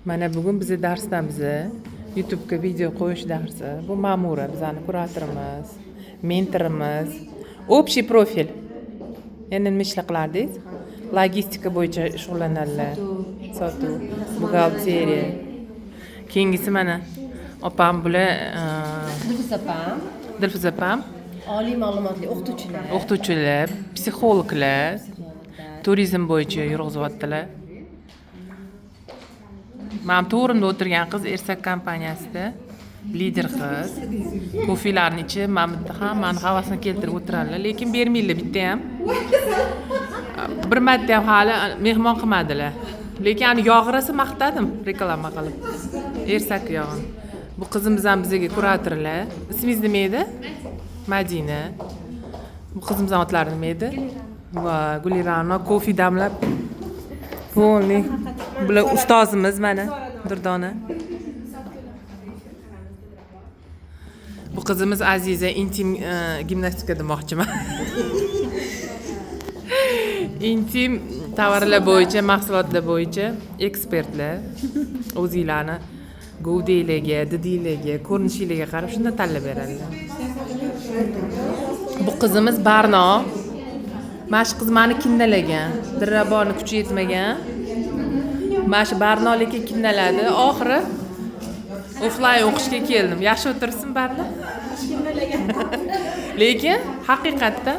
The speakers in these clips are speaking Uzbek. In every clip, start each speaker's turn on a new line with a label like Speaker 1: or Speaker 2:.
Speaker 1: Mana bugun bizni darsdamiz. YouTube'ga video qo'yish darsi. Bu Ma'mura, bizning kuratorimiz, mentorimiz. Общий profil. Endi nima ishlar qilardingiz? Logistika bo'yicha shug'ullanadilar. Sotuv, buxgalteriya. Keyingisi mana opam bular Dilfuza opam,
Speaker 2: oliy ma'lumotli
Speaker 1: o'qituvchilar, psixologlar, turizm bo'yicha yurg'izyaptilar. Men to'g'rimda o'tirgan qiz Ersak kompaniyasida lider qiz. Kofilarni ichib, men bitta hammani havasini keltirib o'tiradilar, lekin bermaydilar bitta ham. Bir marta ham hali mehmon qilmadilar. Lekin ani yog'irasa maqtadim reklama qilib. Ersak yog'ini. Bu qizimiz ham bizga kuratorlar. Ismingiz nima edi? Madina. Bu qizimiz otlari nima edi? Va Gulirano kofe damlab. Polni. Bular ustozimiz mana Durdona. Bu qizimiz Aziza intim gimnastika demoqchiman. Intim tovarlar bo'yicha, mahsulotlar bo'yicha ekspertlar o'zinglarni g'ovdiylarga, didiylarga, ko'rinishinglarga qarab shundan tanlab beradilar. Bu qizimiz Barno. Mana shu qiz meni kinnalagan. Dirraboni kuchi yetmagan. Mana shu Barnolikka kinnaladi. Oxiri offline o'qishga keldim. Yaxshi o'tirsin Barno. Lekin haqiqatda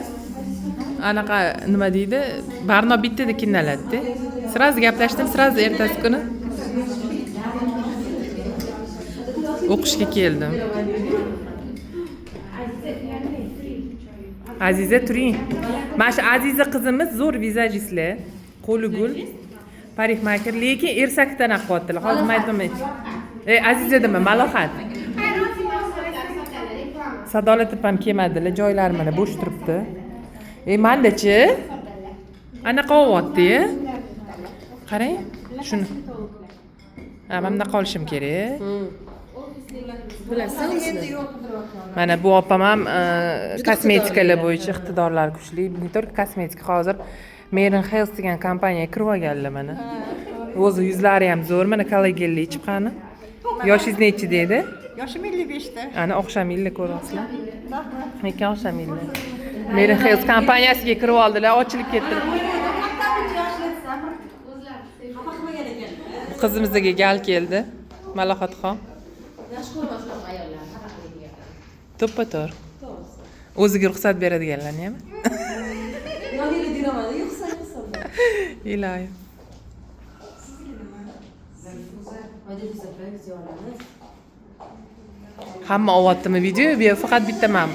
Speaker 1: anaqa nima deydi? Barno bittada kinnaladi. Sraz gaplashdim, sraz ertasi kuni o'qishga keldim. Aziza turing. Mana shu Aziza qizimiz zo'r vizajistlar, qo'li gul, parikmaker, lekin ersakdan aqyaptilar. Hozir aytmayman. Aziza dema, Malohat. Sadolat ham kelmadilar, joylari mana bo'sh turibdi. Manda-chi? Anaqa o'tyapti. Qarang, shuni. Mana qolishim kerak. Mana bu opam ham kosmetikalar bo'yicha iqtidorlari kuchli. Ne только kosmetika hozir Merin Health degan kompaniyaga kirib olganlar mana. O'zi yuzlari ham zo'r. Mana kollagenli chiqqani. Yoshingiz nechi dedi?
Speaker 2: Yoshim 55 ta.
Speaker 1: Ana o'xshamaylar ko'ryapsizlar. Lekin o'xshamaylar. Merin Health kompaniyasiga kirib oldilar, ochilib ketdilar. Qizimizga gal keldi. Malohatxon. To'ppa-to'r. O'ziga ruxsat beradiganlarni ham. Iloyim. Hamma olyaptimi video? Bu faqat bitta men.